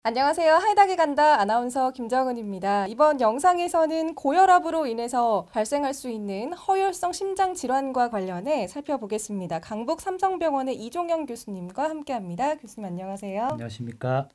안녕하세요. 하이닥에 간다 아나운서 김정은입니다. 이번 영상에서는 고혈압으로 인해서 발생할 수 있는 허혈성 심장 질환과 관련해 살펴보겠습니다. 강북 삼성병원의 이종영 교수님과 함께합니다. 교수님 안녕하세요. 안녕하십니까?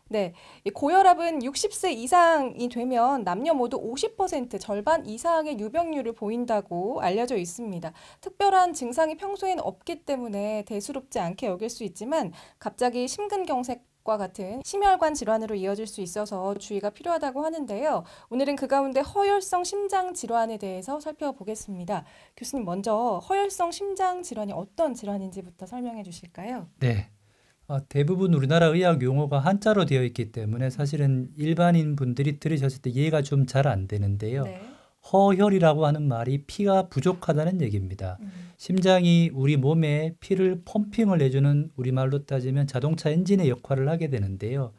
네, 이 고혈압은 60세 이상이 되면 남녀 모두 50% 절반 이상의 유병률을 보인다고 알려져 있습니다. 특별한 증상이 평소엔 없기 때문에 대수롭지 않게 여길 수 있지만 갑자기 심근경색과 같은 심혈관 질환으로 이어질 수 있어서 주의가 필요하다고 하는데요. 오늘은 그 가운데 허혈성 심장 질환에 대해서 살펴보겠습니다. 교수님 먼저 허혈성 심장 질환이 어떤 질환인지부터 설명해 주실까요? 네. 대부분 우리나라 의학 용어가 한자로 되어 있기 때문에 사실은 일반인 분들이 들으셨을 때 이해가 좀 잘 안 되는데요. 네. 허혈이라고 하는 말이 피가 부족하다는 얘기입니다. 심장이 우리 몸에 피를 펌핑을 해주는 우리말로 따지면 자동차 엔진의 역할을 하게 되는데요.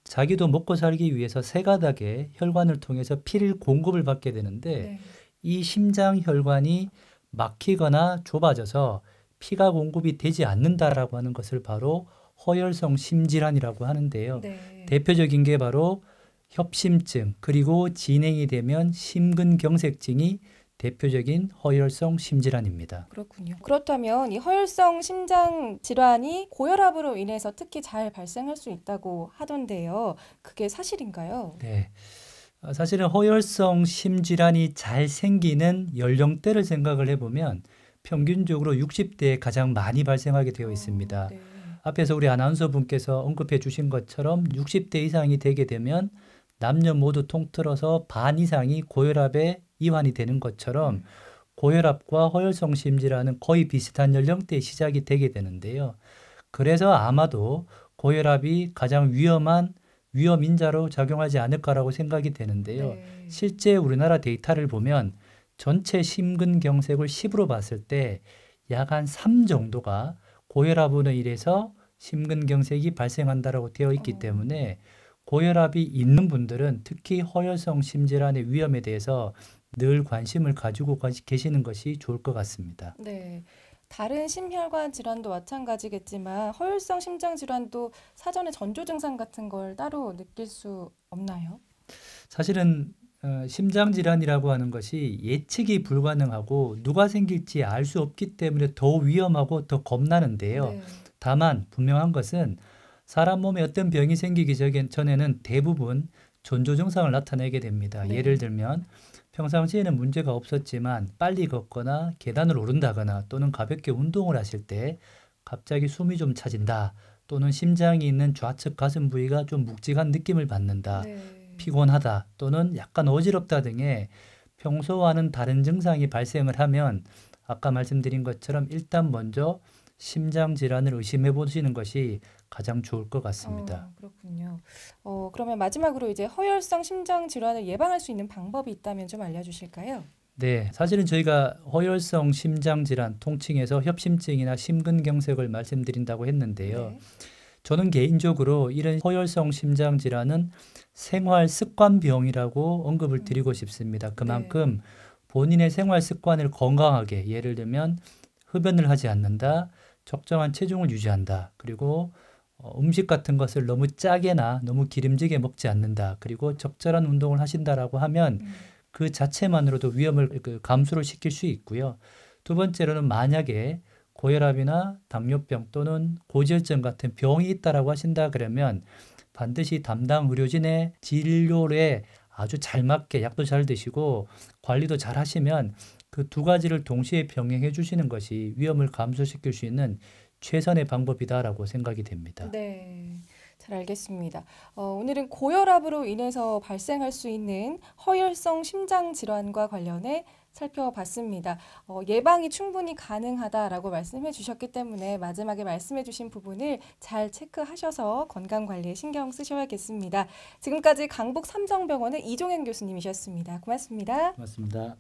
자기도 먹고 살기 위해서 세 가닥의 혈관을 통해서 피를 공급을 받게 되는데 네. 이 심장 혈관이 막히거나 좁아져서 피가 공급이 되지 않는다라고 하는 것을 바로 허혈성 심질환이라고 하는데요. 네. 대표적인 게 바로 협심증 그리고 진행이 되면 심근경색증이 대표적인 허혈성 심질환입니다. 그렇군요. 그렇다면 이 허혈성 심장 질환이 고혈압으로 인해서 특히 잘 발생할 수 있다고 하던데요. 그게 사실인가요? 네. 사실은 허혈성 심질환이 잘 생기는 연령대를 생각을 해보면 평균적으로 60대에 가장 많이 발생하게 되어 있습니다. 네. 앞에서 우리 아나운서 분께서 언급해 주신 것처럼 60대 이상이 되게 되면 남녀 모두 통틀어서 반 이상이 고혈압에 이환이 되는 것처럼 고혈압과 허혈성 심질환은 거의 비슷한 연령대에 시작이 되게 되는데요. 그래서 아마도 고혈압이 가장 위험한 위험인자로 작용하지 않을까라고 생각이 되는데요. 네. 실제 우리나라 데이터를 보면 전체 심근경색을 10으로 봤을 때 약 한 3 정도가 고혈압으로 인해서 심근경색이 발생한다라고 되어 있기 때문에 고혈압이 있는 분들은 특히 허혈성 심질환의 위험에 대해서 늘 관심을 가지고 계시는 것이 좋을 것 같습니다. 네. 다른 심혈관 질환도 마찬가지겠지만 허혈성 심장 질환도 사전에 전조 증상 같은 걸 따로 느낄 수 없나요? 사실은 심장질환이라고 하는 것이 예측이 불가능하고 누가 생길지 알 수 없기 때문에 더 위험하고 더 겁나는데요. 네. 다만 분명한 것은 사람 몸에 어떤 병이 생기기 전에는 대부분 전조 증상을 나타내게 됩니다. 네. 예를 들면 평상시에는 문제가 없었지만 빨리 걷거나 계단을 오른다거나 또는 가볍게 운동을 하실 때 갑자기 숨이 좀 차진다 또는 심장이 있는 좌측 가슴 부위가 좀 묵직한 느낌을 받는다. 네. 피곤하다 또는 약간 어지럽다 등의 평소와는 다른 증상이 발생을 하면 아까 말씀드린 것처럼 일단 먼저 심장 질환을 의심해 보시는 것이 가장 좋을 것 같습니다. 그렇군요. 그러면 마지막으로 이제 허혈성 심장 질환을 예방할 수 있는 방법이 있다면 좀 알려주실까요? 네, 사실은 저희가 허혈성 심장 질환 통칭해서 협심증이나 심근경색을 말씀드린다고 했는데요. 네. 저는 개인적으로 이런 허혈성 심장 질환은 생활 습관병이라고 언급을 드리고 싶습니다. 그만큼 본인의 생활 습관을 건강하게, 예를 들면 흡연을 하지 않는다, 적정한 체중을 유지한다, 그리고 음식 같은 것을 너무 짜게나 너무 기름지게 먹지 않는다, 그리고 적절한 운동을 하신다라고 하면 그 자체만으로도 위험을 감소를 시킬 수 있고요. 두 번째로는 만약에 고혈압이나 당뇨병 또는 고지혈증 같은 병이 있다라고 하신다 그러면 반드시 담당 의료진의 진료에 아주 잘 맞게 약도 잘 드시고 관리도 잘 하시면 그 두 가지를 동시에 병행해 주시는 것이 위험을 감소시킬 수 있는 최선의 방법이다라고 생각이 됩니다. 네. 잘 알겠습니다. 오늘은 고혈압으로 인해서 발생할 수 있는 허혈성 심장 질환과 관련해 살펴봤습니다. 예방이 충분히 가능하다라고 말씀해 주셨기 때문에 마지막에 말씀해 주신 부분을 잘 체크하셔서 건강 관리에 신경 쓰셔야겠습니다. 지금까지 강북 삼성병원의 이종현 교수님이셨습니다. 고맙습니다. 고맙습니다.